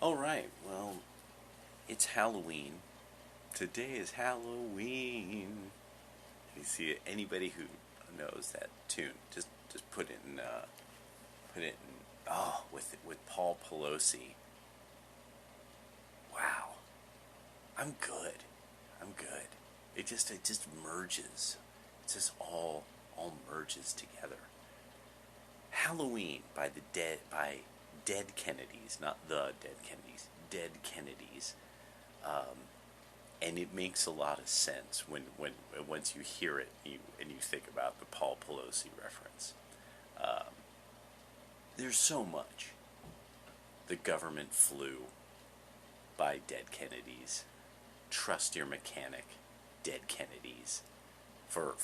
All right, well, it's Halloween. Today is Halloween. You see anybody who knows that tune? Just put it in. Oh, with Paul Pelosi. Wow, I'm good. I'm good. It just merges. It just all merges together. Halloween by Dead Kennedys, not the Dead Kennedys, Dead Kennedys. And it makes a lot of sense when once you hear it and you think about the Paul Pelosi reference. There's so much. The Government Flew by Dead Kennedys. Trust Your Mechanic, Dead Kennedys. For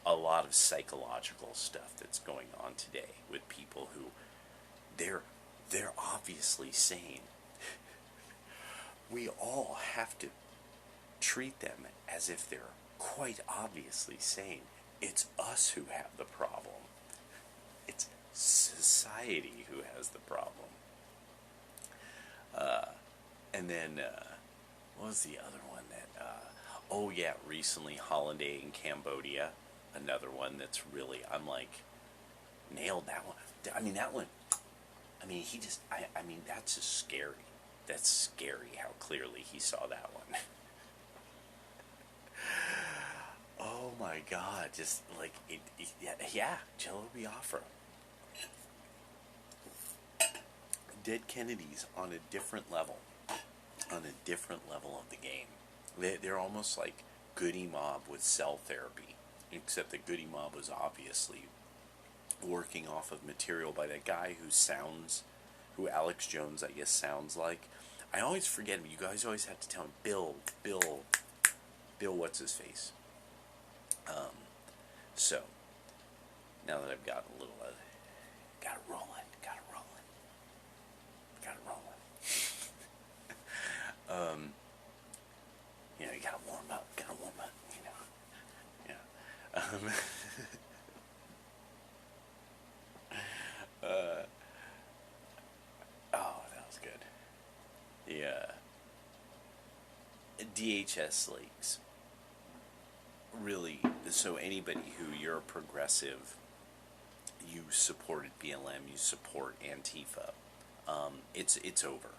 a lot of psychological stuff that's going on today with people who they're obviously sane. We all have to treat them as if they're quite obviously sane. It's us who have the problem. It's society who has the problem. And then, what was the other one that, oh yeah, recently Holiday in Cambodia. Another one that's really, I'm like, nailed that one. I mean, that one, I mean, that's just scary. That's scary how clearly he saw that one. Oh my God, just like, yeah, Jello Biafra. Dead Kennedys on a different level. On a different level of the game. They're almost like Goody Mob with cell therapy. Except that Goody Mob was obviously working off of material by that guy who Alex Jones, I guess, sounds like. I always forget him. You guys always have to tell him, Bill, what's his face? So, now that I've got a little, got it rolling. You gotta warm up, yeah. Oh, that was good. The DHS leaks. Really, so anybody who you're a progressive, you supported BLM, you support Antifa, it's over.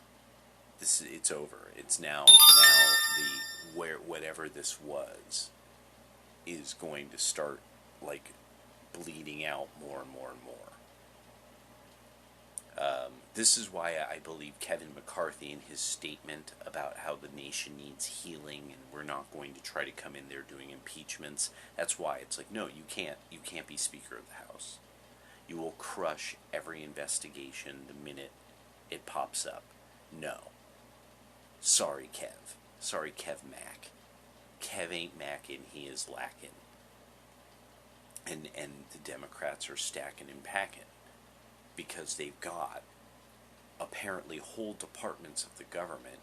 It's over. It's now whatever this was is going to start like bleeding out more and more and more. This is why I believe Kevin McCarthy in his statement about how the nation needs healing and we're not going to try to come in there doing impeachments. That's why it's like, no, you can't be Speaker of the House. You will crush every investigation the minute it pops up. No. Sorry, Kev. Sorry, Kev Mac. Kev ain't mackin', he is lacking. And the Democrats are stacking and packing because they've got apparently whole departments of the government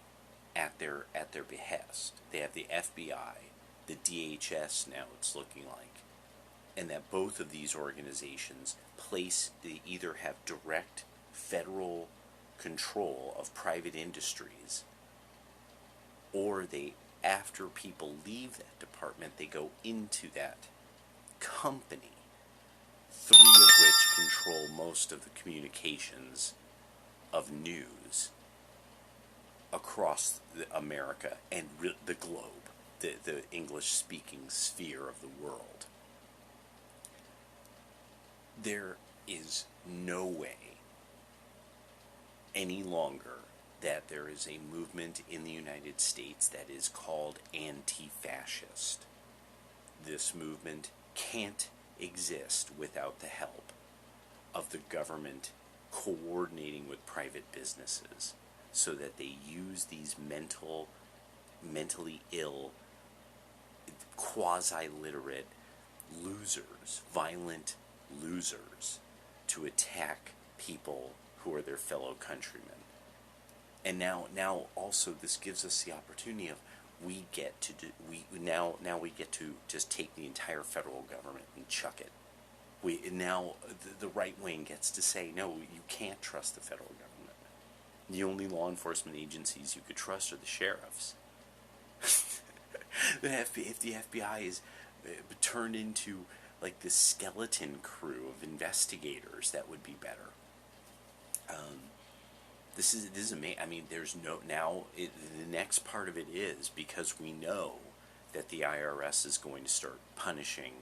at their behest. They have the FBI, the DHS now it's looking like, and that both of these organizations they either have direct federal control of private industries, or after people leave that department, they go into that company, three of which control most of the communications of news across America and the globe, the English-speaking sphere of the world. There is no way any longer that there is a movement in the United States that is called anti-fascist. This movement can't exist without the help of the government coordinating with private businesses so that they use these mentally ill, quasi-literate losers, violent losers, to attack people who are their fellow countrymen. And now also this gives us the opportunity of we get to just take the entire federal government and chuck it. The right wing gets to say, no, you can't trust the federal government. The only law enforcement agencies you could trust are the sheriffs. If the FBI is turned into like this skeleton crew of investigators, that would be better. This is amazing. I mean, there's no now. The next part of it is because we know that the IRS is going to start punishing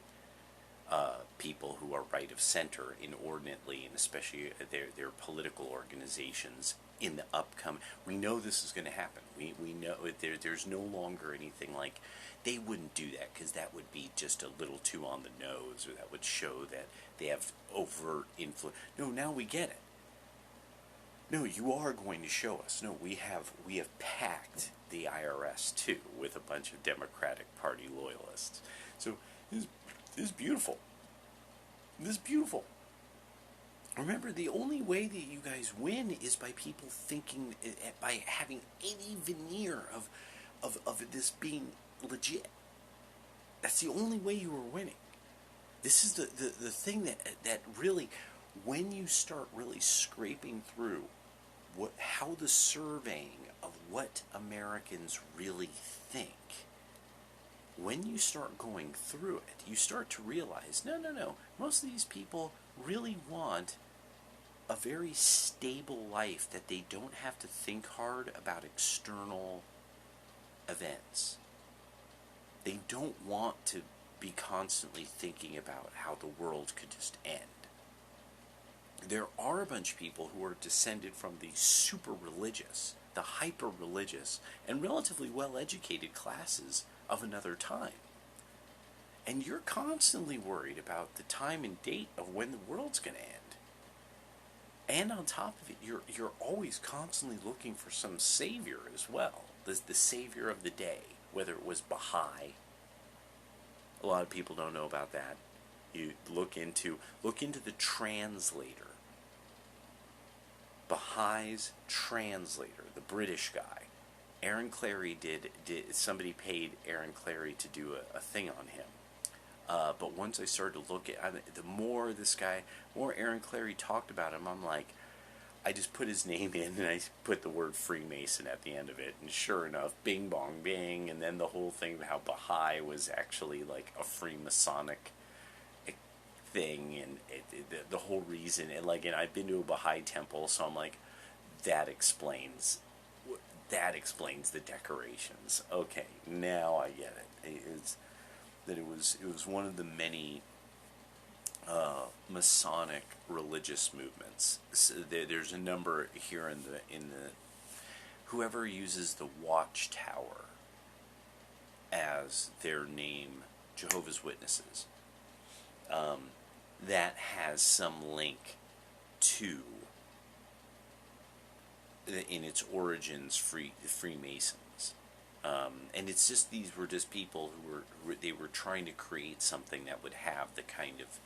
people who are right of center inordinately, and especially their political organizations in the upcoming. We know this is going to happen. We know there's no longer anything like they wouldn't do that because that would be just a little too on the nose, or that would show that they have overt influence. No, now we get it. No, you are going to show us. No, we have packed the IRS too with a bunch of Democratic Party loyalists. So this is beautiful. This is beautiful. Remember, the only way that you guys win is by people thinking, by having any veneer of this being legit. That's the only way you are winning. This is the thing that really, when you start really scraping through how the surveying of what Americans really think, when you start going through it, you start to realize, no, most of these people really want a very stable life that they don't have to think hard about external events. They don't want to be constantly thinking about how the world could just end. There are a bunch of people who are descended from the super religious, the hyper religious, and relatively well educated classes of another time. And you're constantly worried about the time and date of when the world's going to end. And on top of it, you're always constantly looking for some savior as well. The savior of the day, whether it was Baha'i. A lot of people don't know about that. You look into the translator. Baha'i's translator, the British guy. Aaron Clarey did somebody paid Aaron Clarey to do a thing on him. But once I started to look at, the more Aaron Clarey talked about him, I'm like, I just put his name in and I put the word Freemason at the end of it, and sure enough, bing bong bing, and then the whole thing of how Baha'i was actually like a Freemasonic thing, and the whole reason, and I've been to a Baha'i temple, so I'm like, that explains the decorations. Okay, now I get it. It was one of the many Masonic religious movements. So there's a number here in the whoever uses the Watchtower as their name, Jehovah's Witnesses, that has some link to, in its origins, Freemasons. And it's just, these were just people they were trying to create something that would have the kind of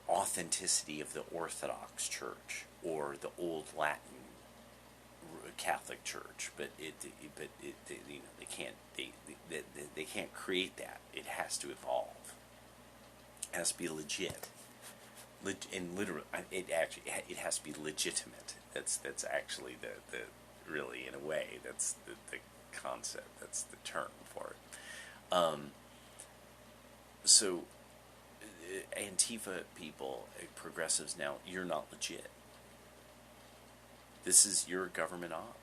authenticity of the Orthodox Church or the Old Latin Catholic Church, but they can't create that. It has to evolve. It has to be legit. And literally, it has to be legitimate. That's actually the really, in a way, that's the concept. That's the term for it. So Antifa people, progressives now, you're not legit. This is your government op.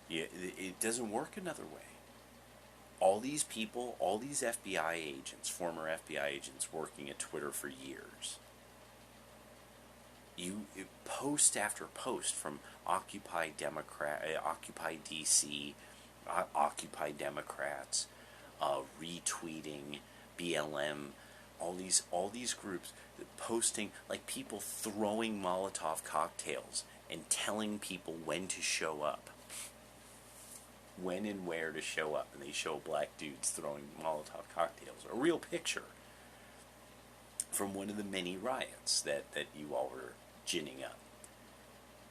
It doesn't work another way. All these people, all these FBI agents, former FBI agents working at Twitter for years, you post after post from Occupy DC, Occupy Democrats, retweeting BLM, all these groups posting, like people throwing Molotov cocktails and telling people when to show up, when and where to show up, and they show black dudes throwing Molotov cocktails. A real picture from one of the many riots that you all were ginning up.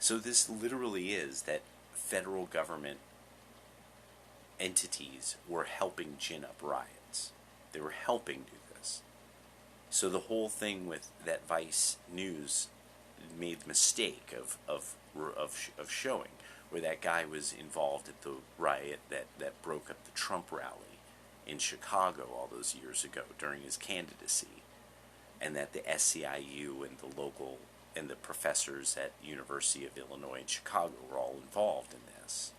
So this literally is that federal government entities were helping gin up riots. They were helping do this. So the whole thing with that Vice News made the mistake of showing, where that guy was involved at the riot that broke up the Trump rally in Chicago all those years ago during his candidacy, and that the SEIU and the local and the professors at University of Illinois in Chicago were all involved in this.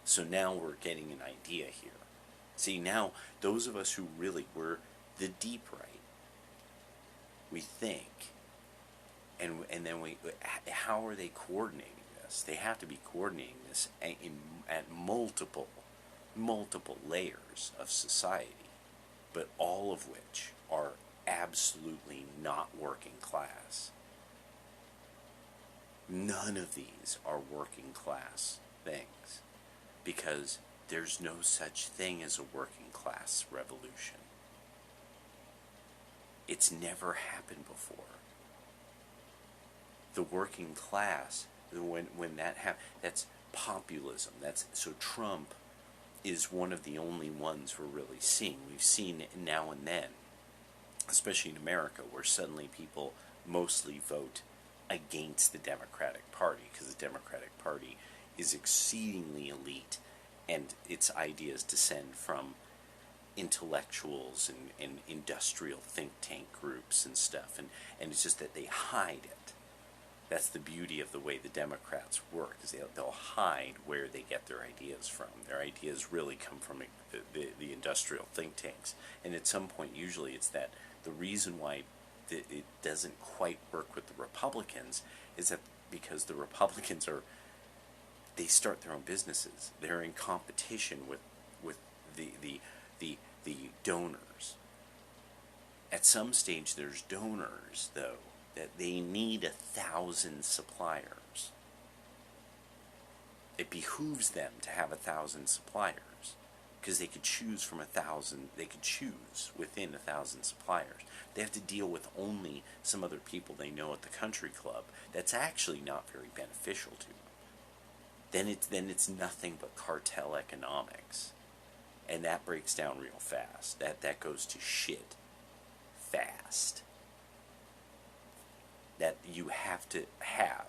So now we're getting an idea here. See, now those of us who really were the deep right, we think, and then how are they coordinating this? They have to be coordinating this at multiple layers of society, but all of which are absolutely not working class. None of these are working class things, because there's no such thing as a working class revolution. It's never happened before. The working class, when that happens, that's populism. So Trump is one of the only ones we're really seeing. We've seen it now and then, especially in America, where suddenly people mostly vote against the Democratic Party, because the Democratic Party is exceedingly elite, and its ideas descend from intellectuals and industrial think tank groups and stuff, and it's just that they hide it. That's the beauty of the way the Democrats work, is they'll hide where they get their ideas from. Their ideas really come from the industrial think tanks, and at some point usually it's that the reason why it doesn't quite work with the Republicans is that because the Republicans they start their own businesses. They're in competition with the donors. At some stage there's donors, though, that they need 1,000 suppliers. It behooves them to have 1,000 suppliers, because they could choose from 1,000. They could choose within 1,000 suppliers. They have to deal with only some other people they know at the country club. That's actually not very beneficial to them. Then it's nothing but cartel economics, and that breaks down real fast. That goes to shit fast. That you have to have.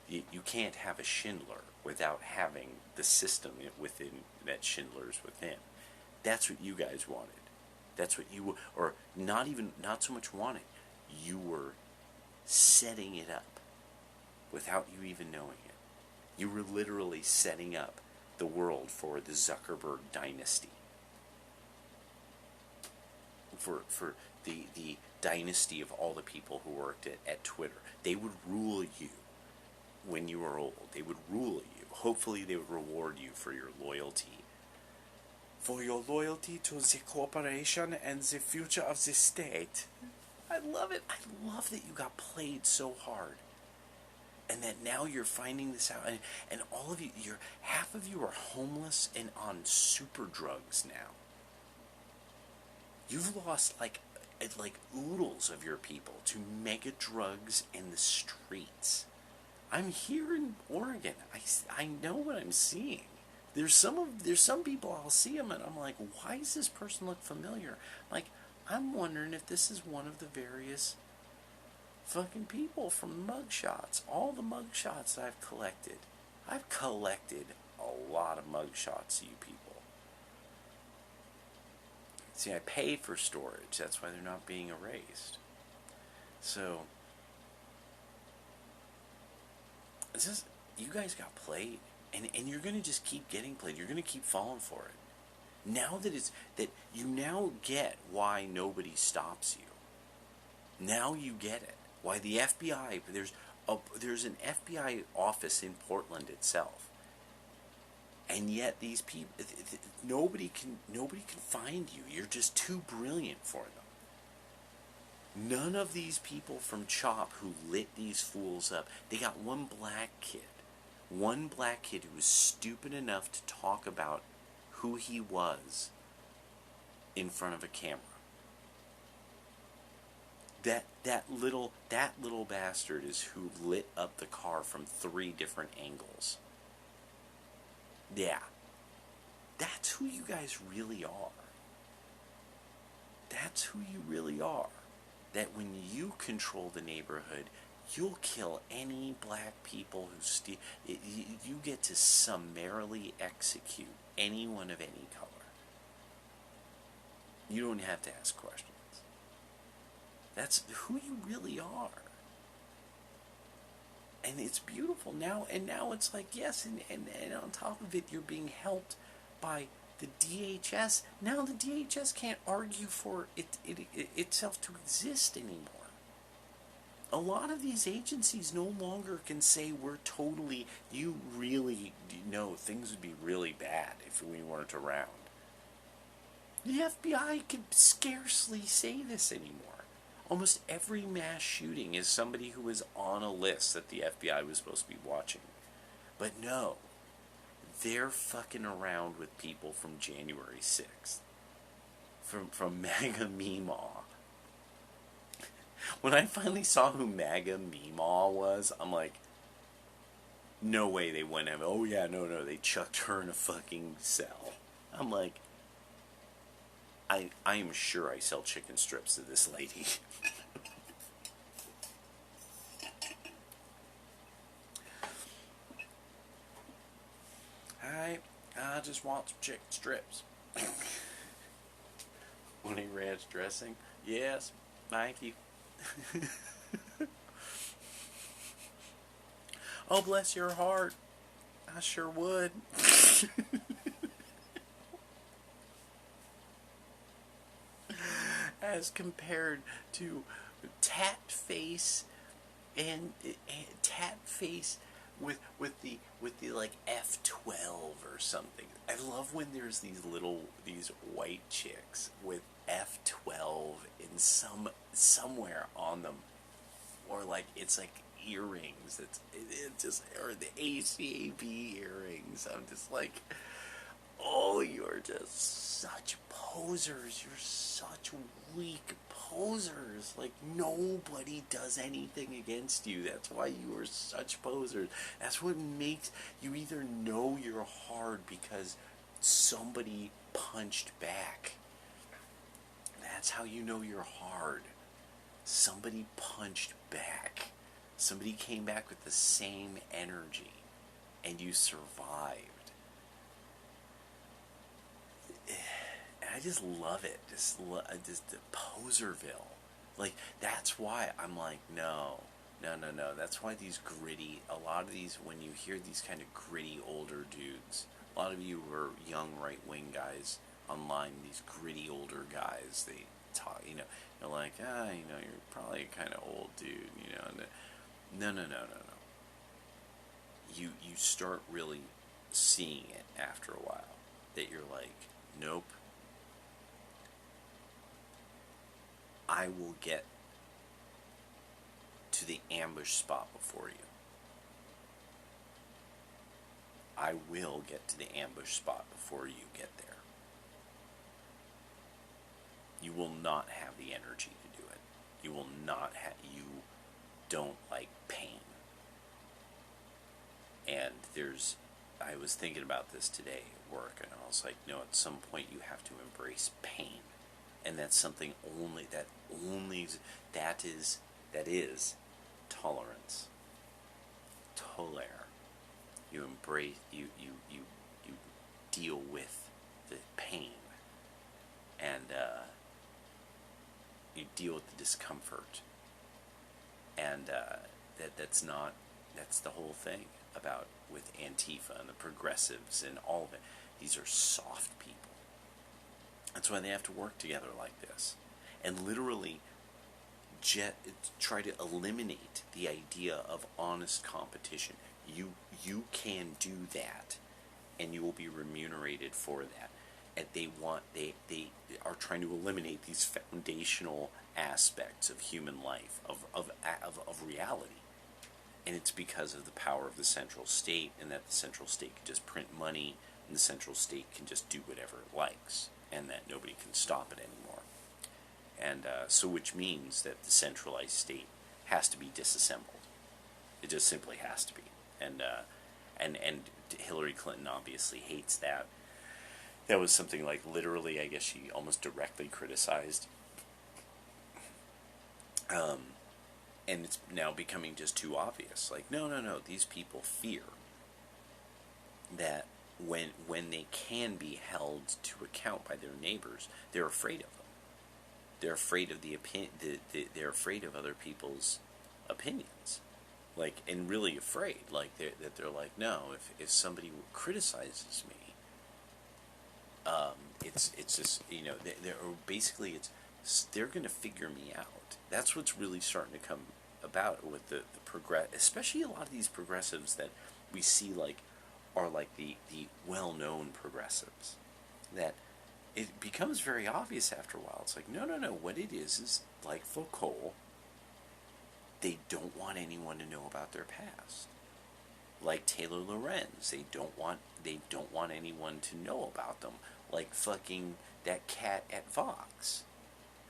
You can't have a Schindler without having the system within that Schindler's within. That's what you guys wanted. That's what you, or not so much wanting. You were setting it up without you even knowing it. You were literally setting up the world for the Zuckerberg dynasty. For the dynasty of all the people who worked at Twitter. They would rule you when you were old. They would rule you. Hopefully they would reward you for your loyalty. For your loyalty to the corporation and the future of the state. I love it. I love that you got played so hard. And that now you're finding this out. And all of you, half of you are homeless and on super drugs now. You've lost like oodles of your people to mega drugs in the streets. I'm here in Oregon. I know what I'm seeing. There's some people, I'll see them and I'm like, why does this person look familiar? I'm wondering if this is one of the various fucking people from mugshots. All the mugshots I've collected. I've collected a lot of mugshots of you people. See, I pay for storage. That's why they're not being erased. So, you guys got played. And you're going to just keep getting played. You're going to keep falling for it. Now that you now get why nobody stops you. Now you get it. Why the FBI, there's an FBI office in Portland itself. And yet these people, nobody can find you. You're just too brilliant for them. None of these people from CHOP who lit these fools up, they got one black kid who was stupid enough to talk about who he was in front of a camera. That little bastard is who lit up the car from 3 different angles. Yeah. That's who you guys really are. That's who you really are. That when you control the neighborhood, You'll kill any black people who steal. You get to summarily execute anyone of any color. You don't have to ask questions. That's who you really are. And it's beautiful now. And now it's like, yes, and on top of it, you're being helped by the DHS. Now the DHS can't argue for itself to exist anymore. A lot of these agencies no longer can say we're totally, you really know things would be really bad if we weren't around. The FBI can scarcely say this anymore. Almost every mass shooting is somebody who is on a list that the FBI was supposed to be watching. But no, they're fucking around with people from January 6th. From MAGA Meemaw. When I finally saw who MAGA Meemaw was, I'm like, no way they went and, oh yeah, no, they chucked her in a fucking cell. I'm like, I am sure I sell chicken strips to this lady. I just want some chicken strips. Honey ranch dressing? Yes, thank you. Oh, bless your heart. I sure would. As compared to tat face and tat face with the like F12 or something. I love when there's these white chicks with F12 in somewhere on them, or like it's like earrings. It's just, or the ACAB earrings. I'm just like, oh, you're just such posers. You're such weak posers. Like, nobody does anything against you. That's why you are such posers. That's what makes you either know you're hard because somebody punched back. That's how you know you're hard. Somebody punched back. Somebody came back with the same energy, and you survived. I just love it. Just the Poserville. Like, that's why I'm like, no. That's why these gritty, a lot of these, when you hear these kind of gritty older dudes, a lot of you who are young right-wing guys online, these gritty older guys, they talk, you're like, you're probably a kind of old dude, No. You start really seeing it after a while, that you're like, nope, I will get to the ambush spot before you. I will get to the ambush spot before you get there. You will not have the energy to do it. You will not have, you don't like pain. And I was thinking about this today at work, and I was like, no, at some point you have to embrace pain. And that's something that is tolerance. Tolere. You embrace, you deal with the pain, and you deal with the discomfort, and that's the whole thing about with Antifa and the progressives and all of it. These are soft people. That's why they have to work together like this, and literally try to eliminate the idea of honest competition. You can do that, and you will be remunerated for that. And they are trying to eliminate these foundational aspects of human life, of reality. And it's because of the power of the central state, and that the central state can just print money, and the central state can just do whatever it likes, and that nobody can stop it anymore. And so which means that the centralized state has to be disassembled. It just simply has to be. And Hillary Clinton obviously hates that. That was something like literally, I guess she almost directly criticized And it's now becoming just too obvious. Like, no, no, no. These people fear that when they can be held to account by their neighbors, they're afraid of them. They're afraid of they're afraid of other people's opinions, like, and really afraid, like they're like, no, if somebody criticizes me, it's just, they're basically, they're going to figure me out. That's what's really starting to come about with the especially a lot of these progressives that we see, like, are like the well-known progressives, that it becomes very obvious after a while. It's like, no, no, no. What it is like Foucault, they don't want anyone to know about their past. Like Taylor Lorenz, they don't want anyone to know about them. Like fucking that cat at Vox,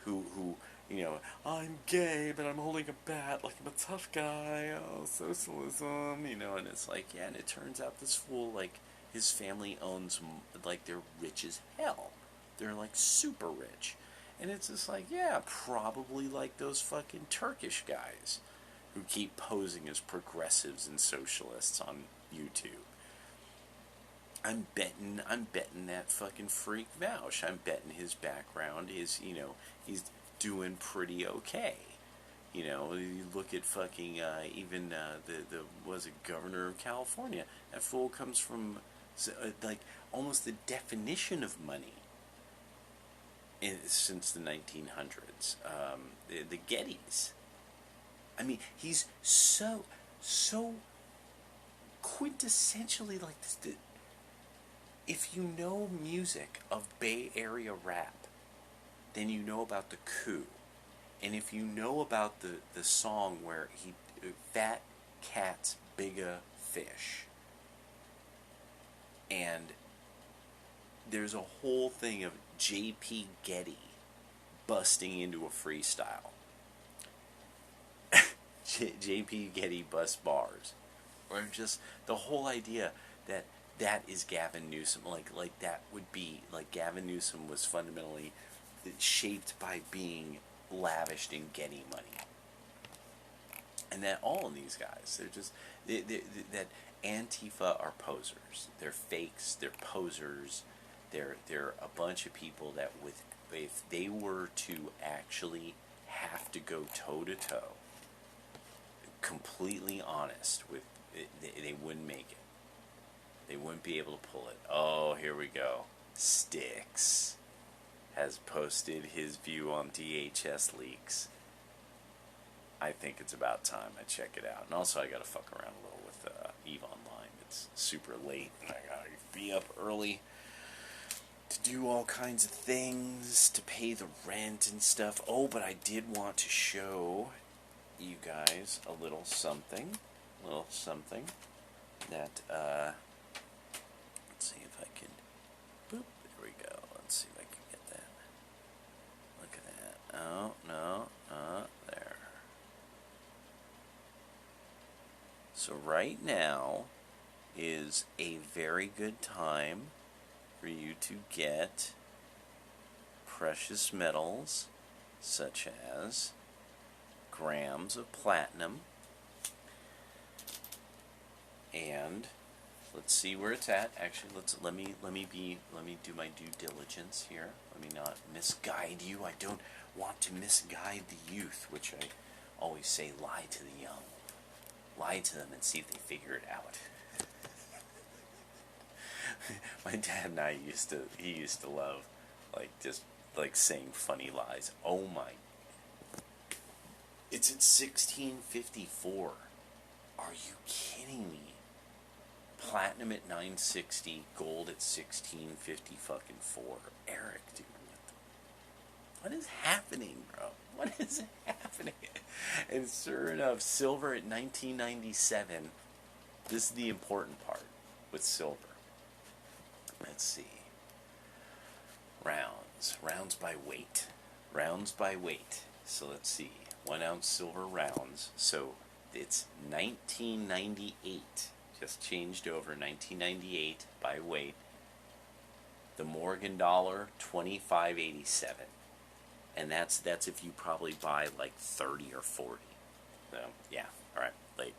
who I'm gay, but I'm holding a bat like I'm a tough guy. Oh, socialism, and it's like, yeah, and it turns out this fool, like, his family owns, like, they're rich as hell. They're, like, super rich. And it's just like, yeah, probably like those fucking Turkish guys who keep posing as progressives and socialists on YouTube. I'm betting that fucking freak Vouch. I'm betting his background is, he's doing pretty okay. You look at fucking, even the was it Governor of California? That fool comes from, like, almost the definition of money since the 1900s. The Gettys. I mean, he's so quintessentially like this. If you know music of Bay Area rap, then you know about the coup. And if you know about the song where Fat Cat's Bigger Fish, and there's a whole thing of J.P. Getty busting into a freestyle. J.P. Getty bust bars. Or just the whole idea that is Gavin Newsom. Like that would be, like, Gavin Newsom was fundamentally shaped by being lavished in Getty money. And that all of these guys, they're just, that Antifa are posers. They're fakes, they're posers, they're a bunch of people that, if they were to actually have to go toe-to-toe, completely honest with it, they wouldn't make it. They wouldn't be able to pull it. Oh, here we go. Styx has posted his view on DHS leaks. I think it's about time I check it out. And also, I gotta fuck around a little with EVE Online. It's super late, and I gotta be up early to do all kinds of things, to pay the rent and stuff. Oh, but I did want to show you guys a little something that, let's see if I can, boop, there we go. Let's see if I can get that. Look at that. Oh, no, there. So right now is a very good time for you to get precious metals such as grams of platinum, and let's see where it's at. Actually, let me do my due diligence here. Let me not misguide you. I don't want to misguide the youth, which I always say, lie to the young. Lie to them and see if they figure it out. My dad and I used to love, like, just, like, saying funny lies. Oh my. It's at 1654. Are you kidding me? Platinum at 960, gold at 1650 fucking 4. Eric, dude, what is happening, bro? What is happening? And sure enough, silver at 1997. This is the important part with silver. Let's see. Rounds by weight. Rounds by weight. So let's see. 1 ounce silver rounds. So it's 1998. Just changed over, 1998 by weight. The Morgan dollar, 25.87. And that's if you probably buy like 30 or 40. So, yeah. All right. Late.